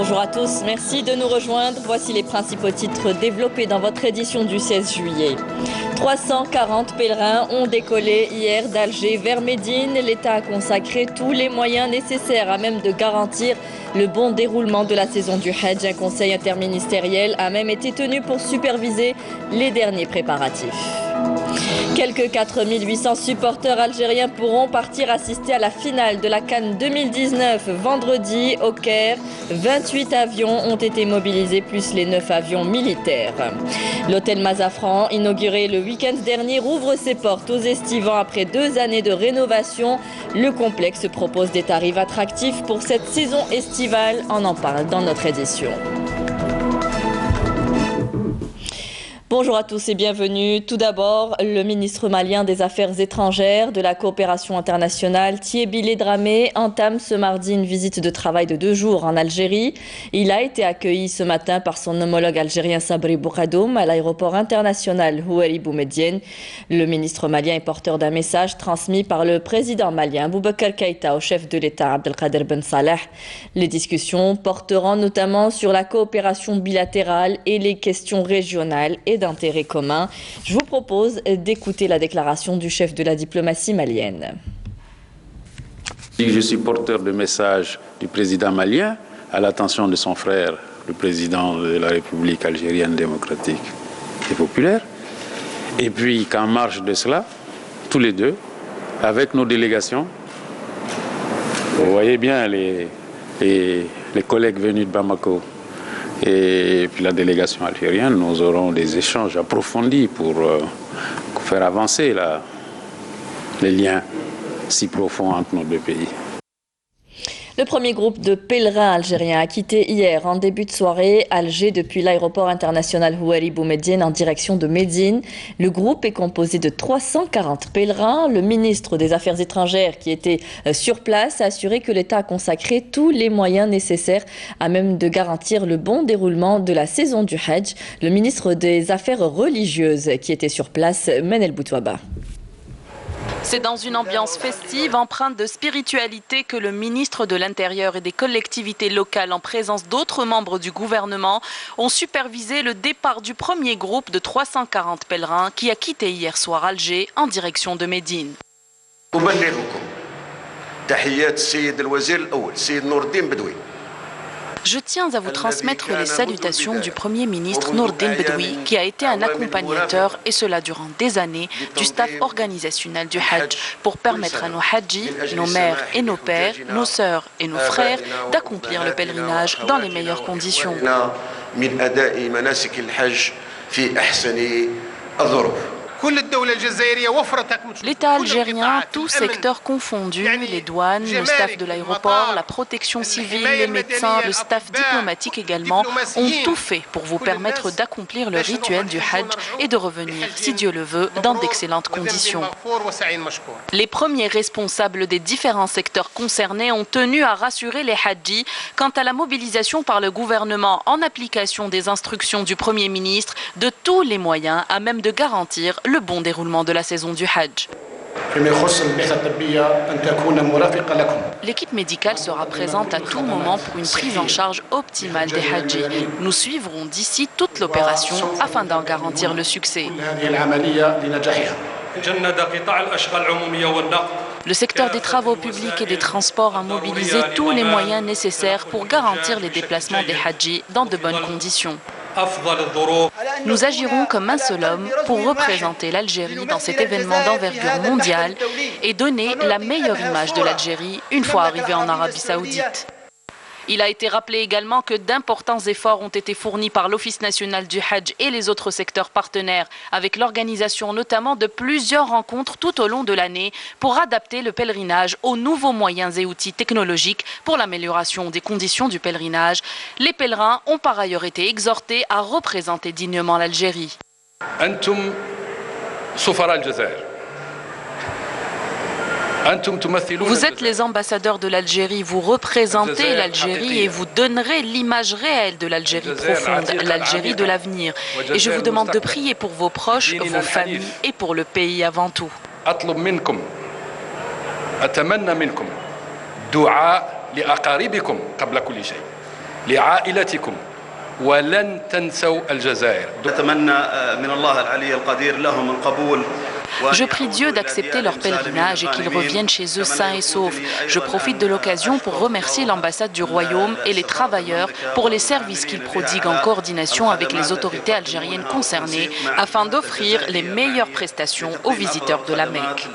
Bonjour à tous, merci de nous rejoindre. Voici les principaux titres développés dans votre édition du 16 juillet. 340 pèlerins ont décollé hier d'Alger vers Médine. L'État a consacré tous les moyens nécessaires à même de garantir le bon déroulement de la saison du Hajj. Un conseil interministériel a même été tenu pour superviser les derniers préparatifs. Quelques 4800 supporters algériens pourront partir assister à la finale de la CAN 2019 vendredi au Caire. 28 avions ont été mobilisés, plus les 9 avions militaires. L'hôtel Mazafran, inauguré le week-end dernier, rouvre ses portes aux estivants après 2 années de rénovation. Le complexe propose des tarifs attractifs pour cette saison estivale. On en parle dans notre édition. Bonjour à tous et bienvenue. Tout d'abord, le ministre malien des Affaires étrangères, de la coopération internationale, Thiébilé Dramé, entame ce mardi une visite de travail de 2 jours en Algérie. Il a été accueilli ce matin par son homologue algérien Sabri Boukhadoum à l'aéroport international Houari Boumediene. Le ministre malien est porteur d'un message transmis par le président malien Boubacar Keïta au chef de l'État Abdelkader Ben Saleh. Les discussions porteront notamment sur la coopération bilatérale et les questions régionales et d'intérêt commun. Je vous propose d'écouter la déclaration du chef de la diplomatie malienne. Je suis porteur de message du président malien à l'attention de son frère, le président de la République algérienne démocratique et populaire. Et puis qu'en marge de cela, tous les deux, avec nos délégations, vous voyez bien les collègues venus de Bamako, et puis la délégation algérienne, nous aurons des échanges approfondis pour faire avancer les liens si profonds entre nos deux pays. Le premier groupe de pèlerins algériens a quitté hier en début de soirée Alger depuis l'aéroport international Houari Boumediene en direction de Médine. Le groupe est composé de 340 pèlerins. Le ministre des Affaires étrangères qui était sur place a assuré que l'État a consacré tous les moyens nécessaires à même de garantir le bon déroulement de la saison du Hajj. Le ministre des Affaires religieuses qui était sur place, Menel Boutouaba. C'est dans une ambiance festive, empreinte de spiritualité, que le ministre de l'Intérieur et des collectivités locales, en présence d'autres membres du gouvernement, ont supervisé le départ du premier groupe de 340 pèlerins qui a quitté hier soir Alger en direction de Médine. Je tiens à vous transmettre les salutations du Premier ministre Nourdine Bedoui, qui a été un accompagnateur, et cela durant des années, du staff organisationnel du Hajj, pour permettre à nos Hajjis, nos mères et nos pères, nos sœurs et nos frères, d'accomplir le pèlerinage dans les meilleures conditions. L'État algérien, tous secteurs confondus, les douanes, le staff de l'aéroport, la protection civile, les médecins, le staff diplomatique également, ont tout fait pour vous permettre d'accomplir le rituel du Hajj et de revenir, si Dieu le veut, dans d'excellentes conditions. Les premiers responsables des différents secteurs concernés ont tenu à rassurer les Hajjis quant à la mobilisation par le gouvernement en application des instructions du Premier ministre de tous les moyens à même de garantir le bon déroulement de la saison du Hajj. L'équipe médicale sera présente à tout moment pour une prise en charge optimale des Hajjis. Nous suivrons d'ici toute l'opération afin d'en garantir le succès. Le secteur des travaux publics et des transports a mobilisé tous les moyens nécessaires pour garantir les déplacements des Hajjis dans de bonnes conditions. Nous agirons comme un seul homme pour représenter l'Algérie dans cet événement d'envergure mondiale et donner la meilleure image de l'Algérie une fois arrivé en Arabie Saoudite. Il a été rappelé également que d'importants efforts ont été fournis par l'Office national du Hajj et les autres secteurs partenaires, avec l'organisation notamment de plusieurs rencontres tout au long de l'année pour adapter le pèlerinage aux nouveaux moyens et outils technologiques pour l'amélioration des conditions du pèlerinage. Les pèlerins ont par ailleurs été exhortés à représenter dignement l'Algérie. Vous êtes les ambassadeurs de l'Algérie, vous représentez l'Algérie et vous donnerez l'image réelle de l'Algérie profonde, l'Algérie de l'avenir. Et je vous demande de prier pour vos proches, vos familles et pour le pays avant tout. لعائلتكم ولن تنسوا الجزائر. نتمنى من الله العلي القدير لهم القبول. Je prie Dieu d'accepter leur pèlerinage et qu'ils reviennent chez eux sains et saufs. Je profite de l'occasion pour remercier l'ambassade du Royaume et les travailleurs pour les services qu'ils prodiguent en coordination avec les autorités algériennes concernées afin d'offrir les meilleures prestations aux visiteurs de la Mecque.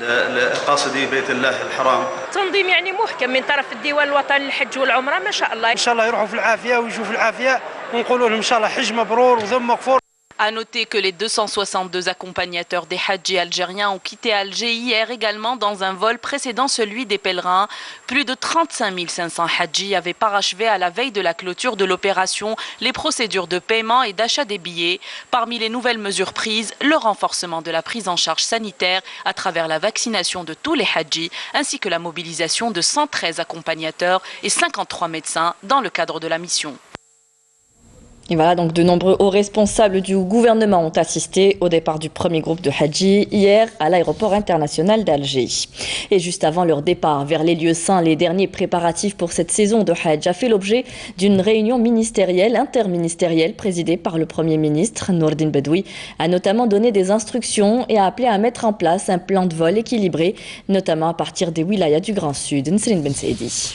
تنظيم يعني محكم من طرف الديوان الوطني للحج والعمرة ما شاء الله. إن شاء الله يروحوا في العافية ويجوا في العافية ونقولوا لهم إن شاء الله حج مبرور وذنب مغفور. À noter que les 262 accompagnateurs des Hadjis algériens ont quitté Alger hier également dans un vol précédant celui des pèlerins. Plus de 35 500 Hadjis avaient parachevé à la veille de la clôture de l'opération les procédures de paiement et d'achat des billets. Parmi les nouvelles mesures prises, le renforcement de la prise en charge sanitaire à travers la vaccination de tous les Hadjis ainsi que la mobilisation de 113 accompagnateurs et 53 médecins dans le cadre de la mission. Et voilà, donc de nombreux hauts responsables du gouvernement ont assisté au départ du premier groupe de Hadji hier à l'aéroport international d'Alger. Et juste avant leur départ vers les lieux saints, les derniers préparatifs pour cette saison de Hajj a fait l'objet d'une réunion ministérielle, interministérielle, présidée par le Premier ministre. Nourdine Bedoui a notamment donné des instructions et a appelé à mettre en place un plan de vol équilibré, notamment à partir des wilayas du Grand Sud. Nsrine Ben Saidi.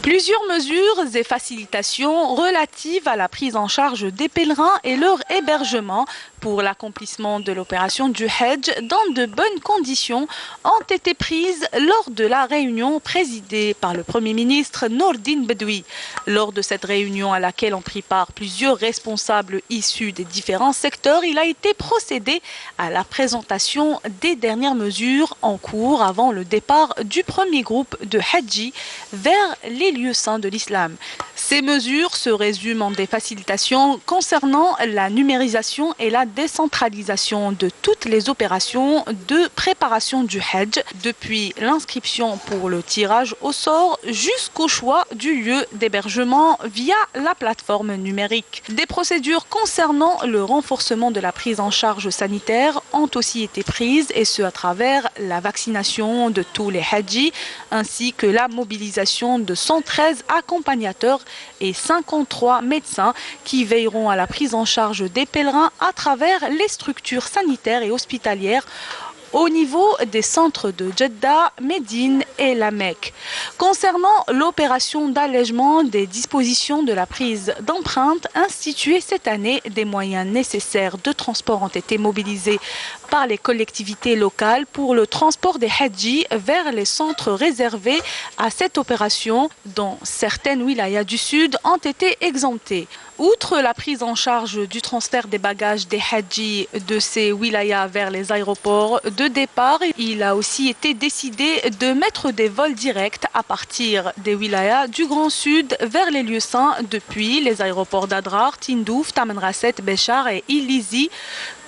Plusieurs mesures et facilitations relatives à la prise en charge des pèlerins et leur hébergement pour l'accomplissement de l'opération du Hajj dans de bonnes conditions ont été prises lors de la réunion présidée par le Premier ministre Nourdine Bedoui. Lors de cette réunion à laquelle ont pris part plusieurs responsables issus des différents secteurs, il a été procédé à la présentation des dernières mesures en cours avant le départ du premier groupe de Hadji vers les lieux saints de l'islam. Ces mesures se résument en des facilitations concernant la numérisation et la décentralisation de toutes les opérations de préparation du Hajj, depuis l'inscription pour le tirage au sort jusqu'au choix du lieu d'hébergement via la plateforme numérique. Des procédures concernant le renforcement de la prise en charge sanitaire ont aussi été prises, et ce à travers la vaccination de tous les Hadjis ainsi que la mobilisation de 113 accompagnateurs et 53 médecins qui veilleront à la prise en charge des pèlerins à travers les structures sanitaires et hospitalières au niveau des centres de Jeddah, Médine et la Mecque. Concernant l'opération d'allègement des dispositions de la prise d'empreintes instituée cette année, des moyens nécessaires de transport ont été mobilisés par les collectivités locales pour le transport des Hadjis vers les centres réservés à cette opération, dont certaines wilayas du sud ont été exemptées. Outre la prise en charge du transfert des bagages des Hadjis de ces wilayas vers les aéroports de départ, il a aussi été décidé de mettre des vols directs à partir des wilayas du Grand Sud vers les lieux saints depuis les aéroports d'Adrar, Tindouf, Tamanrasset, Béchar et Ilizi,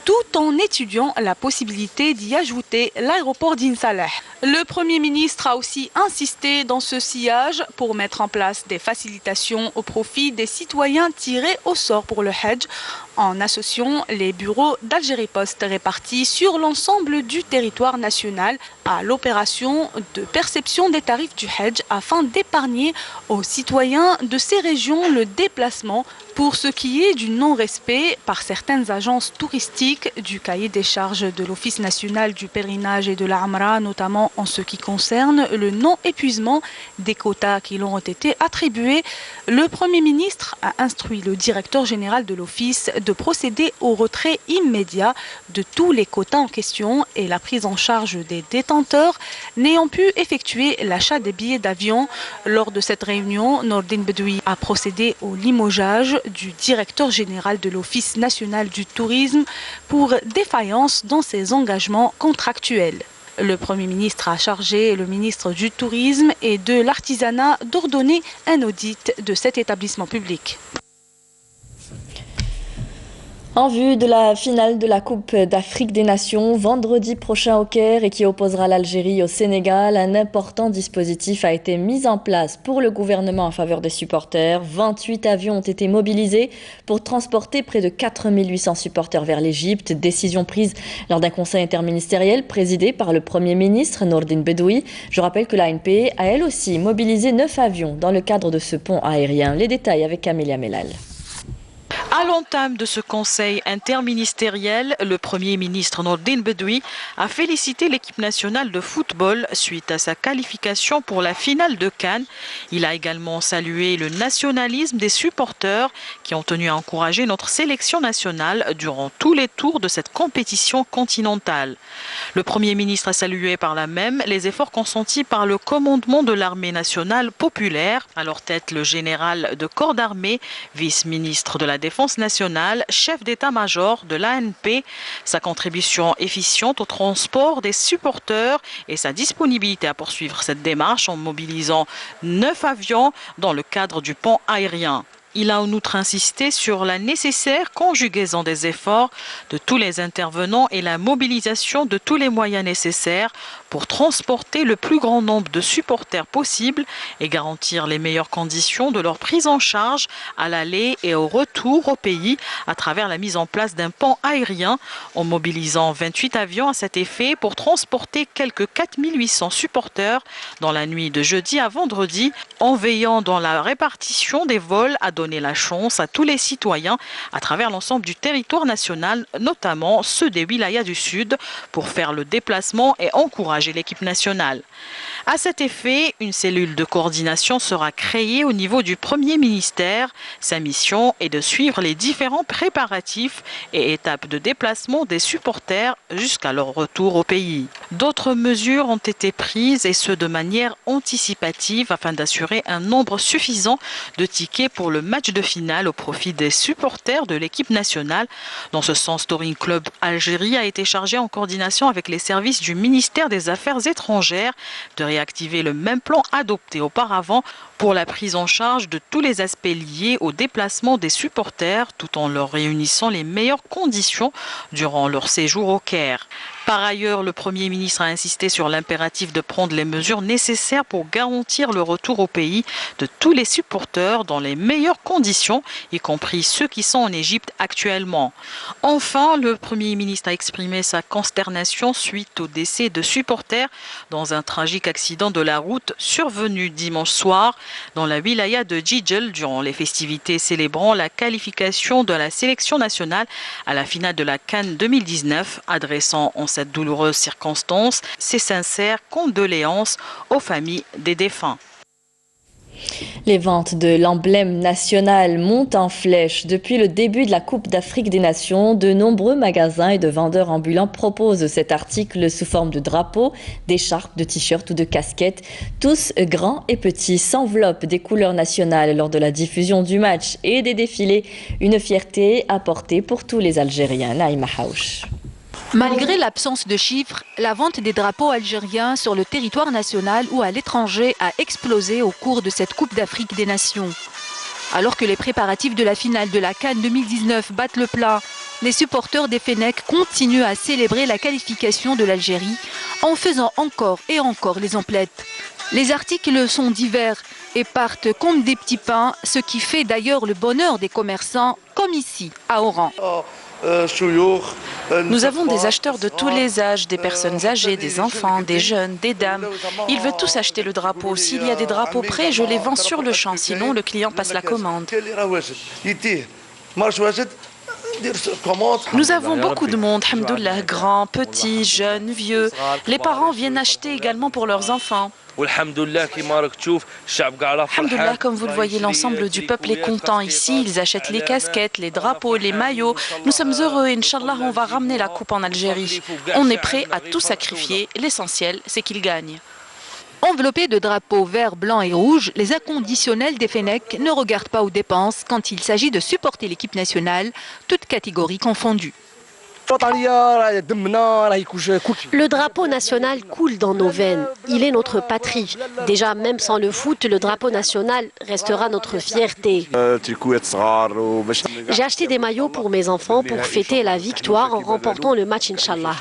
tout en étudiant la possibilité d'y ajouter l'aéroport d'In Salah. Le Premier ministre a aussi insisté dans ce sillage pour mettre en place des facilitations au profit des citoyens tirés au sort pour le Hajj, en associant les bureaux d'Algérie Post répartis sur l'ensemble du territoire national à l'opération de perception des tarifs du Hajj afin d'épargner aux citoyens de ces régions le déplacement pour ce qui est du non-respect par certaines agences touristiques du cahier des charges de l'Office national du pèlerinage et de l'Amra, notamment en ce qui concerne le non-épuisement des quotas qui leur ont été attribués. Le Premier ministre a instruit le directeur général de l'Office de procéder au retrait immédiat de tous les quotas en question et la prise en charge des détenteurs n'ayant pu effectuer l'achat des billets d'avion. Lors de cette réunion, Nourdine Bedoui a procédé au limogeage du directeur général de l'Office national du tourisme pour défaillance dans ses engagements contractuels. Le Premier ministre a chargé le ministre du Tourisme et de l'Artisanat d'ordonner un audit de cet établissement public. En vue de la finale de la Coupe d'Afrique des Nations, vendredi prochain au Caire et qui opposera l'Algérie au Sénégal, un important dispositif a été mis en place pour le gouvernement en faveur des supporters. 28 avions ont été mobilisés pour transporter près de 4800 supporters vers l'Égypte. Décision prise lors d'un conseil interministériel présidé par le Premier ministre Nourdine Bedoui. Je rappelle que l'ANP a elle aussi mobilisé 9 avions dans le cadre de ce pont aérien. Les détails avec Camélia Mellal. À l'entame de ce conseil interministériel, le Premier ministre Nourdine Bedoui a félicité l'équipe nationale de football suite à sa qualification pour la finale de Cannes. Il a également salué le nationalisme des supporters qui ont tenu à encourager notre sélection nationale durant tous les tours de cette compétition continentale. Le Premier ministre a salué par là même les efforts consentis par le commandement de l'armée nationale populaire, à leur tête le général de corps d'armée, vice-ministre de la Défense nationale, chef d'état-major de l'ANP, sa contribution efficiente au transport des supporters et sa disponibilité à poursuivre cette démarche en mobilisant 9 avions dans le cadre du pont aérien. Il a en outre insisté sur la nécessaire conjugaison des efforts de tous les intervenants et la mobilisation de tous les moyens nécessaires pour transporter le plus grand nombre de supporters possible et garantir les meilleures conditions de leur prise en charge à l'aller et au retour au pays à travers la mise en place d'un pont aérien en mobilisant 28 avions à cet effet pour transporter quelques 4800 supporters dans la nuit de jeudi à vendredi en veillant dans la répartition des vols à donner la chance à tous les citoyens à travers l'ensemble du territoire national, notamment ceux des wilayas du Sud, pour faire le déplacement et encourager l'équipe nationale. À cet effet, une cellule de coordination sera créée au niveau du Premier ministère. Sa mission est de suivre les différents préparatifs et étapes de déplacement des supporters jusqu'à leur retour au pays. D'autres mesures ont été prises et ce de manière anticipative afin d'assurer un nombre suffisant de tickets pour le match de finale au profit des supporters de l'équipe nationale. Dans ce sens, Touring Club Algérie a été chargé en coordination avec les services du ministère des Affaires étrangères de réactiver le même plan adopté auparavant pour la prise en charge de tous les aspects liés au déplacement des supporters tout en leur réunissant les meilleures conditions durant leur séjour au Caire. Par ailleurs, le Premier ministre a insisté sur l'impératif de prendre les mesures nécessaires pour garantir le retour au pays de tous les supporters dans les meilleures conditions, y compris ceux qui sont en Égypte actuellement. Enfin, le Premier ministre a exprimé sa consternation suite au décès de supporters dans un tragique accident de la route survenu dimanche soir dans la wilaya de Djidjel durant les festivités célébrant la qualification de la sélection nationale à la finale de la Cannes 2019, adressant en cette douloureuse circonstance ses sincères condoléances aux familles des défunts. Les ventes de l'emblème national montent en flèche. Depuis le début de la Coupe d'Afrique des Nations, de nombreux magasins et de vendeurs ambulants proposent cet article sous forme de drapeaux, d'écharpes, de t-shirts ou de casquettes. Tous, grands et petits, s'enveloppent des couleurs nationales lors de la diffusion du match et des défilés. Une fierté apportée pour tous les Algériens. Naïma Haouch. Malgré l'absence de chiffres, la vente des drapeaux algériens sur le territoire national ou à l'étranger a explosé au cours de cette Coupe d'Afrique des Nations. Alors que les préparatifs de la finale de la Cannes 2019 battent le plein, les supporters des Fennecs continuent à célébrer la qualification de l'Algérie en faisant encore et encore les emplettes. Les articles sont divers et partent comme des petits pains, ce qui fait d'ailleurs le bonheur des commerçants, comme ici, à Oran. Nous avons des acheteurs de tous les âges, des personnes âgées, des enfants, des jeunes, des dames. Ils veulent tous acheter le drapeau. S'il y a des drapeaux prêts, je les vends sur le champ, sinon le client passe la commande. Nous avons beaucoup de monde, hamdoullah, grands, petits, jeunes, vieux. Les parents viennent acheter également pour leurs enfants. Alhamdoulilah, comme vous le voyez, l'ensemble du peuple est content ici. Ils achètent les casquettes, les drapeaux, les maillots. Nous sommes heureux. Inch'Allah, on va ramener la coupe en Algérie. On est prêt à tout sacrifier. L'essentiel, c'est qu'ils gagnent. Enveloppés de drapeaux verts, blancs et rouges, les inconditionnels des Fennecs ne regardent pas aux dépenses quand il s'agit de supporter l'équipe nationale, toutes catégories confondues. Le drapeau national coule dans nos veines. Il est notre patrie. Déjà, même sans le foot, le drapeau national restera notre fierté. J'ai acheté des maillots pour mes enfants pour fêter la victoire en remportant le match, Inch'Allah.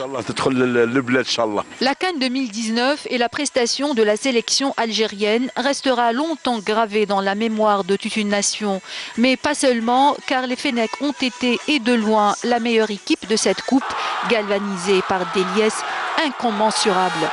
La CAN 2019 et la prestation de la sélection algérienne restera longtemps gravée dans la mémoire de toute une nation. Mais pas seulement, car les Fennecs ont été et de loin la meilleure équipe de cette coupe, galvanisée par des liesses incommensurables.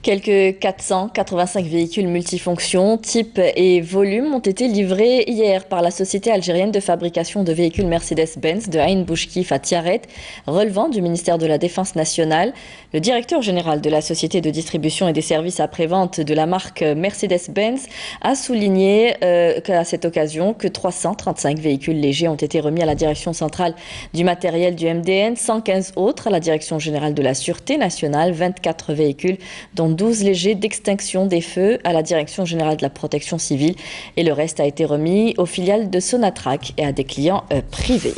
Quelques 485 véhicules multifonctions, type et volume ont été livrés hier par la société algérienne de fabrication de véhicules Mercedes-Benz de Ain Bouchkif à Tiaret, relevant du ministère de la Défense nationale. Le directeur général de la société de distribution et des services après-vente de la marque Mercedes-Benz a souligné à cette occasion que 335 véhicules légers ont été remis à la direction centrale du matériel du MDN, 115 autres à la direction générale de la Sûreté nationale, 24 véhicules dont 12 légers d'extinction des feux à la Direction générale de la protection civile et le reste a été remis aux filiales de Sonatrach et à des clients privés.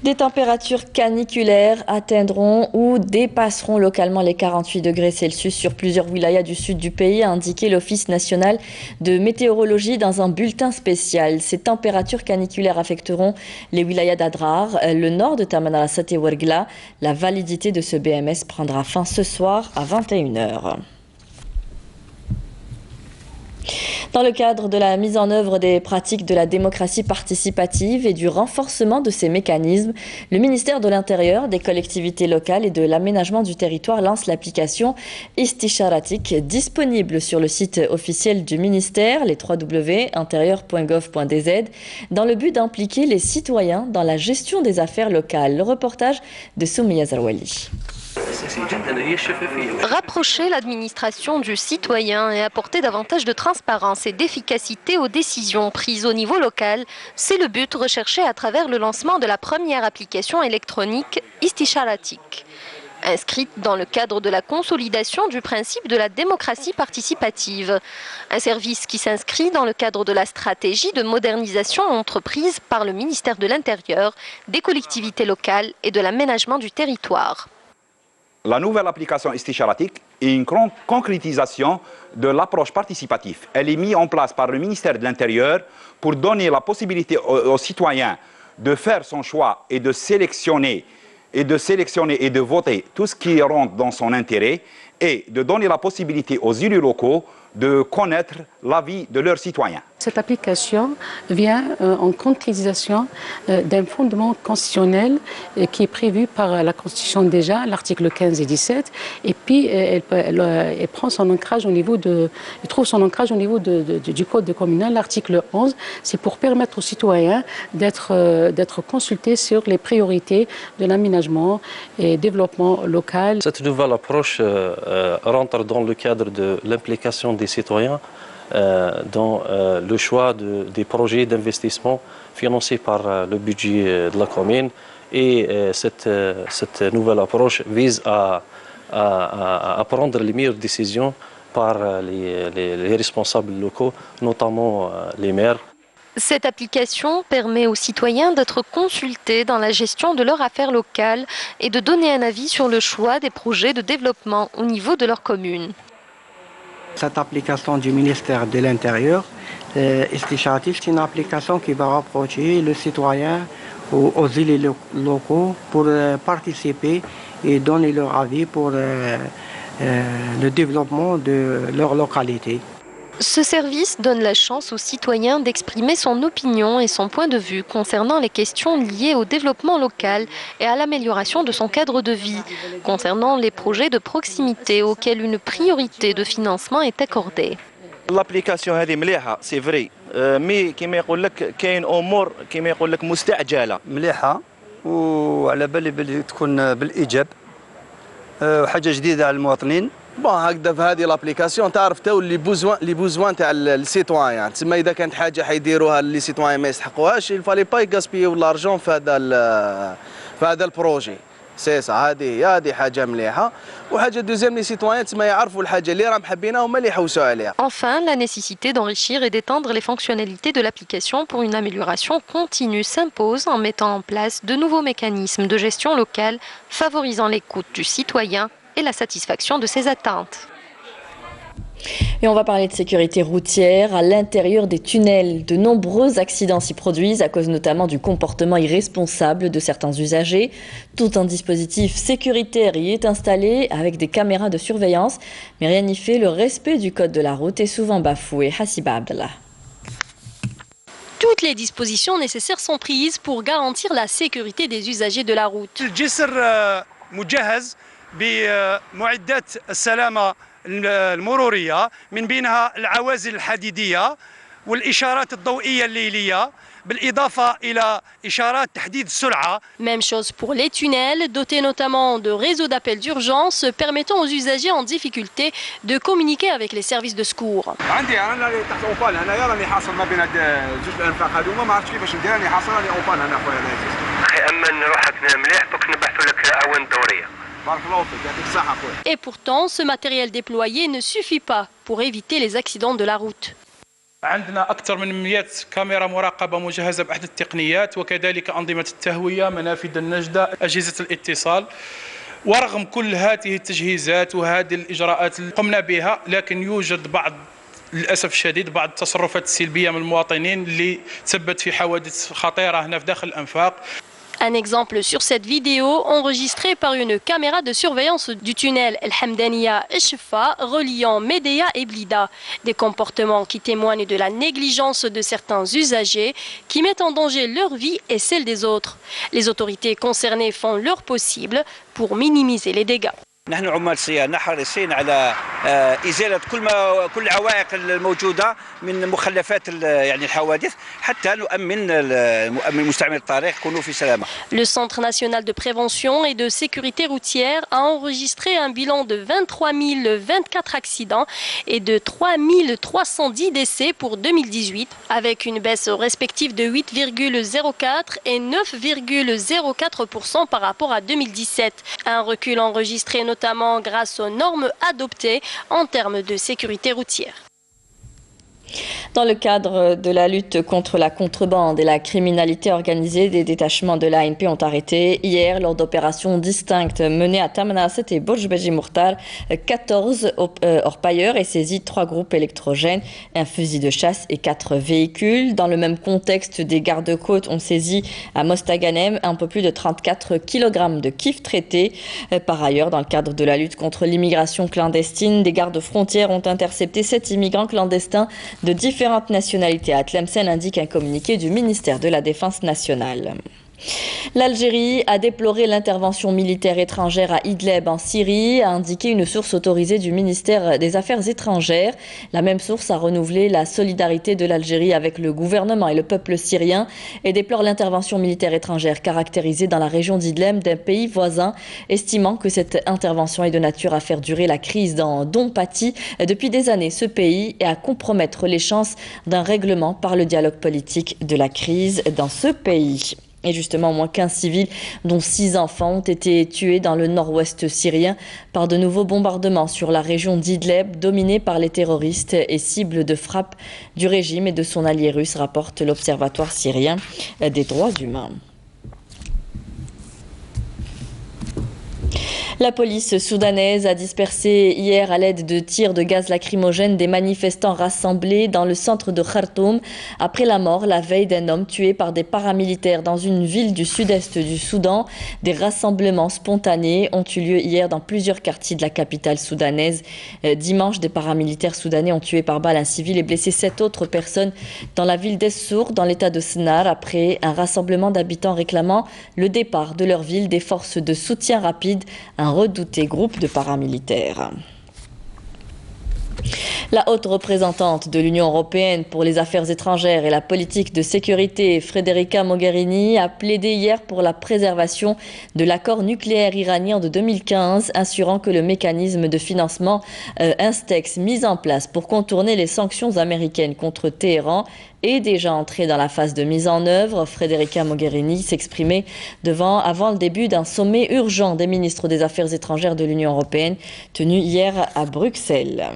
Des températures caniculaires atteindront ou dépasseront localement les 48 degrés Celsius sur plusieurs wilayas du sud du pays, a indiqué l'Office national de météorologie dans un bulletin spécial. Ces températures caniculaires affecteront les wilayas d'Adrar, le nord de Tamanrasset et Ouergla. La validité de ce BMS prendra fin ce soir à 21h. Dans le cadre de la mise en œuvre des pratiques de la démocratie participative et du renforcement de ces mécanismes, le ministère de l'Intérieur, des collectivités locales et de l'aménagement du territoire lance l'application Istisharatik, disponible sur le site officiel du ministère, les www.intérieur.gov.dz, dans le but d'impliquer les citoyens dans la gestion des affaires locales. Le reportage de Soumiya Zarwali. Rapprocher l'administration du citoyen et apporter davantage de transparence et d'efficacité aux décisions prises au niveau local, c'est le but recherché à travers le lancement de la première application électronique Istisharatik. Inscrite dans le cadre de la consolidation du principe de la démocratie participative. Un service qui s'inscrit dans le cadre de la stratégie de modernisation entreprise par le ministère de l'Intérieur, des collectivités locales et de l'aménagement du territoire. La nouvelle application Istisharatik est une concrétisation de l'approche participative. Elle est mise en place par le ministère de l'Intérieur pour donner la possibilité aux citoyens de faire son choix et de sélectionner et de voter tout ce qui rentre dans son intérêt et de donner la possibilité aux élus locaux de connaître l'avis de leurs citoyens. Cette application vient en concrétisation d'un fondement constitutionnel qui est prévu par la Constitution déjà, l'article 15 et 17, et puis elle prend son ancrage au niveau trouve son ancrage au niveau du Code communal, l'article 11. C'est pour permettre aux citoyens d'être consultés sur les priorités de l'aménagement et développement local. Cette nouvelle approche rentre dans le cadre de l'implication des citoyens dans le choix des projets d'investissement financés par le budget de la commune. Et cette nouvelle approche vise à prendre les meilleures décisions par les responsables locaux, notamment les maires. Cette application permet aux citoyens d'être consultés dans la gestion de leurs affaires locales et de donner un avis sur le choix des projets de développement au niveau de leur commune. Cette application du ministère de l'Intérieur, Istisharatik, c'est une application qui va rapprocher le citoyen aux élus locaux pour participer et donner leur avis pour le développement de leur localité. Ce service donne la chance aux citoyens d'exprimer son opinion et son point de vue concernant les questions liées au développement local et à l'amélioration de son cadre de vie, concernant les projets de proximité auxquels une priorité de financement est accordée. L'application هذه مليحة c'est vrai mais كما يقول لك كاين أمور كما يقول لك مستعجلة مليحة وعلى بالي تكون بالإيجاب وحاجة جديدة على المواطنين بون هكذا في هذه لابليكاسيون تعرف تو لي بوزوان تاع السيتوان تسمى اذا كانت حاجه حيديروها لي سيتوان ما يستحقوهاش الفالي با يغاسبيو لارجون في هذا البروجي سي سا هذه حاجه مليحه وحاجه دوزيام لي سيتوان تسمى يعرفوا الحاجه اللي راهم حابينها وما اللي يحوسوا عليها. Enfin, la nécessité d'enrichir et d'étendre les fonctionnalités de l'application pour une amélioration continue s'impose en mettant en place de nouveaux mécanismes de gestion locale favorisant l'écoute du citoyen et la satisfaction de ses attentes. Et on va parler de sécurité routière. À l'intérieur des tunnels, de nombreux accidents s'y produisent à cause notamment du comportement irresponsable de certains usagers. Tout un dispositif sécuritaire y est installé avec des caméras de surveillance. Mais rien n'y fait, le respect du code de la route est souvent bafoué. Hassiba Abdallah. Toutes les dispositions nécessaires sont prises pour garantir la sécurité des usagers de la route. بمعدات السلامة المرورية من بينها العوازل الحديدية والإشارات الضوئية الليلية بالإضافة إلى إشارات تحديد السرعة. Même chose pour les tunnels, dotés notamment de réseaux d'appels d'urgence permettant aux usagers en difficulté de communiquer avec les services de secours. عندي أنا اللي تحت أوبال هنايا راني حاصل ما بين زوج الأنفاق هذوما ما عرفتش كيفاش ندير راني حاصل راني أوبال هنا خويا هنايا. أخي أمن روحك مليح دوك نبعثوا لك أعوان دورية. Et pourtant, ce matériel déployé ne suffit pas pour éviter les accidents de la route. عندنا أكثر من 100 كاميرا مراقبة مجهزة بأحدث التقنيات وكذلك أنظمة التهوية، منافذ النجدة، أجهزة الاتصال. ورغم كل هذه التجهيزات وهذه الإجراءات اللي قمنا بها، لكن يوجد للأسف الشديد بعض التصرفات السلبية من المواطنين اللي تسببت في حوادث خطيرة هنا في داخل الأنفاق. Un exemple sur cette vidéo enregistrée par une caméra de surveillance du tunnel El Hamdaniya Eshfa reliant Médéa et Blida. Des comportements qui témoignent de la négligence de certains usagers qui mettent en danger leur vie et celle des autres. Les autorités concernées font leur possible pour minimiser les dégâts. نحن عمال الصيانة حريصين على إزالة كل العوائق الموجودة من مخلفات يعني الحوادث حتى نؤمن مستعمل الطريق يكونوا في سلامة. Le Centre national de prévention et de sécurité routière a enregistré un bilan de 23 024 accidents et de 3 310 décès pour 2018, avec une baisse respective de 8,04 et 9,04% par rapport à 2017. Un recul enregistré notamment grâce aux normes adoptées en termes de sécurité routière. Dans le cadre de la lutte contre la contrebande et la criminalité organisée, des détachements de l'ANP ont arrêté hier lors d'opérations distinctes menées à Tamanrasset et Borj Beji Mourtar 14 orpailleurs et saisi 3 groupes électrogènes, un fusil de chasse et 4 véhicules. Dans le même contexte, des gardes-côtes ont saisi à Mostaganem un peu plus de 34 kg de kif traités. Par ailleurs, dans le cadre de la lutte contre l'immigration clandestine, des gardes-frontières ont intercepté 7 immigrants clandestins de différentes nationalités. À Tlemcen, indique un communiqué du ministère de la Défense nationale. L'Algérie a déploré l'intervention militaire étrangère à Idlib en Syrie, a indiqué une source autorisée du ministère des Affaires étrangères. La même source a renouvelé la solidarité de l'Algérie avec le gouvernement et le peuple syrien et déplore l'intervention militaire étrangère caractérisée dans la région d'Idlib d'un pays voisin, estimant que cette intervention est de nature à faire durer la crise dont pâtit depuis des années ce pays et à compromettre les chances d'un règlement par le dialogue politique de la crise dans ce pays. Et justement, au moins 15 civils, dont 6 enfants, ont été tués dans le nord-ouest syrien par de nouveaux bombardements sur la région d'Idlib, dominée par les terroristes et cible de frappe du régime et de son allié russe, rapporte l'Observatoire syrien des droits humains. La police soudanaise a dispersé hier à l'aide de tirs de gaz lacrymogène des manifestants rassemblés dans le centre de Khartoum après la mort la veille d'un homme tué par des paramilitaires dans une ville du sud-est du Soudan. Des rassemblements spontanés ont eu lieu hier dans plusieurs quartiers de la capitale soudanaise. Dimanche, des paramilitaires soudanais ont tué par balle un civil et blessé 7 autres personnes dans la ville d'Essour, dans l'état de Sennar, après un rassemblement d'habitants réclamant le départ de leur ville des forces de soutien rapide, un redouté groupe de paramilitaires. La haute représentante de l'Union européenne pour les affaires étrangères et la politique de sécurité, Federica Mogherini, a plaidé hier pour la préservation de l'accord nucléaire iranien de 2015, assurant que le mécanisme de financement Instex mis en place pour contourner les sanctions américaines contre Téhéran est déjà entré dans la phase de mise en œuvre. Federica Mogherini s'exprimait avant le début d'un sommet urgent des ministres des Affaires étrangères de l'Union européenne tenu hier à Bruxelles.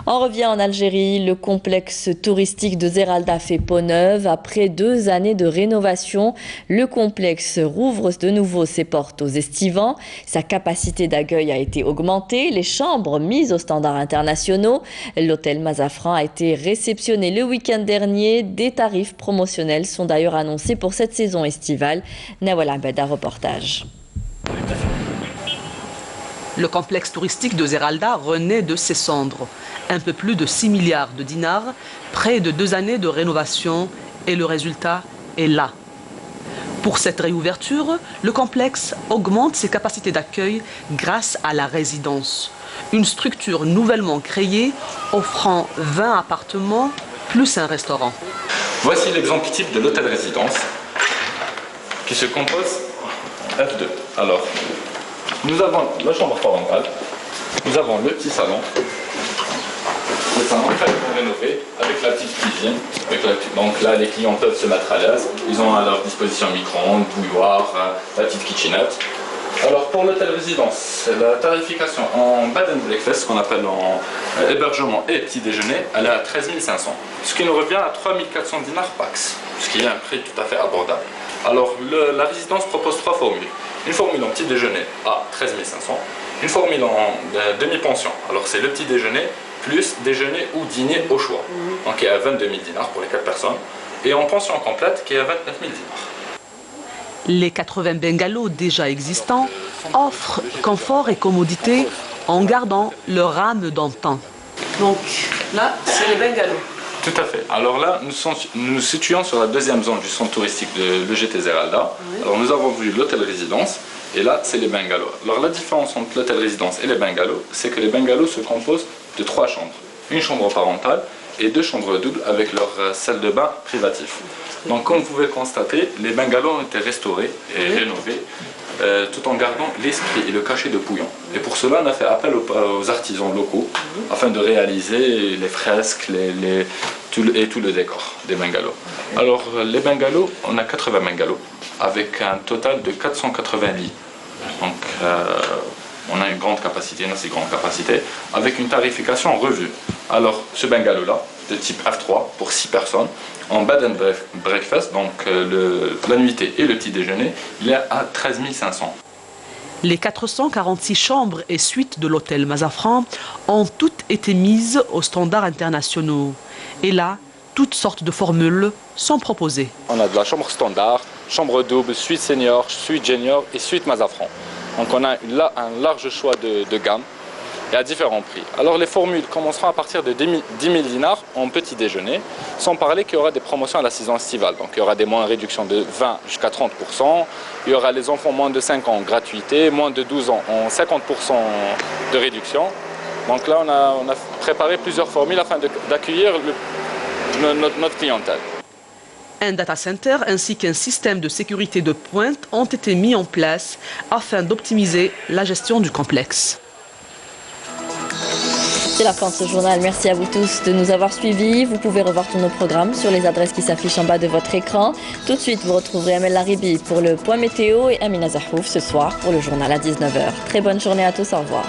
On revient en Algérie. Le complexe touristique de Zeralda fait peau neuve. Après 2 années de rénovation, le complexe rouvre de nouveau ses portes aux estivants. Sa capacité d'accueil a été augmentée, les chambres mises aux standards internationaux. L'hôtel Mazafran a été réceptionné le week-end dernier. Des tarifs promotionnels sont d'ailleurs annoncés pour cette saison estivale. Nawal Abeda, reportage. Le complexe touristique de Zeralda renaît de ses cendres. Un peu plus de 6 milliards de dinars, près de 2 années de rénovation et le résultat est là. Pour cette réouverture, le complexe augmente ses capacités d'accueil grâce à la résidence. Une structure nouvellement créée offrant 20 appartements plus un restaurant. Voici l'exemple type de l'hôtel-résidence qui se compose F2. Alors, nous avons la chambre parentale, nous avons le petit salon, le salon très bien rénové, avec la petite cuisine. Donc là, les clients peuvent se mettre à l'aise. Ils ont à leur disposition micro-ondes, bouilloire, la petite kitchenette. Alors pour l'hôtel-résidence, la tarification en bed and breakfast, qu'on appelle en hébergement et petit déjeuner, elle est à 13 500, ce qui nous revient à 3 400 dinars pax, ce qui est un prix tout à fait abordable. Alors la résidence propose 3 formules. Une formule en petit déjeuner à 13 500, une formule en demi-pension, alors c'est le petit déjeuner plus déjeuner ou dîner au choix, donc qui est à 22 000 dinars pour les 4 personnes, et en pension complète qui est à 29 000 dinars. Les 80 bungalows déjà existants offrent confort et commodité en gardant leur âme d'antan. Donc là, c'est les bungalows. Tout à fait. Alors là, nous nous situons sur la 2e zone du centre touristique de l'EGT Zeralda. Oui. Alors nous avons vu l'hôtel-résidence et là, c'est les bungalows. Alors la différence entre l'hôtel-résidence et les bungalows, c'est que les bungalows se composent de 3 chambres. Une chambre parentale et 2 chambres doubles avec leur salle de bain privative. Donc comme vous pouvez constater, les bungalows ont été restaurés et rénovés tout en gardant l'esprit et le cachet de Pouillon. Et pour cela, on a fait appel aux artisans locaux afin de réaliser les fresques et tout le décor des bungalows. Alors les bungalows, on a 80 bungalows avec un total de 480 lits. Donc on a une grande capacité, une assez grande capacité, avec une tarification en revue. Alors ce bungalow-là, de type F3 pour 6 personnes, en bed and breakfast, donc la nuitée et le petit déjeuner, il est à 13 500. Les 446 chambres et suites de l'hôtel Mazafran ont toutes été mises aux standards internationaux. Et là, toutes sortes de formules sont proposées. On a de la chambre standard, chambre double, suite senior, suite junior et suite Mazafran. Donc on a un large choix de gamme et à différents prix. Alors les formules commenceront à partir de 10 000 dinars en petit déjeuner, sans parler qu'il y aura des promotions à la saison estivale. Donc il y aura des mois en réduction de 20 jusqu'à 30%, il y aura les enfants moins de 5 ans en gratuité, moins de 12 ans en 50% de réduction. Donc là on a préparé plusieurs formules afin d'accueillir notre clientèle. Un data center ainsi qu'un système de sécurité de pointe ont été mis en place afin d'optimiser la gestion du complexe. C'est la fin de ce journal. Merci à vous tous de nous avoir suivis. Vous pouvez revoir tous nos programmes sur les adresses qui s'affichent en bas de votre écran. Tout de suite, vous retrouverez Amel Laribi pour le point météo et Amina Zahouf ce soir pour le journal à 19h. Très bonne journée à tous. Au revoir.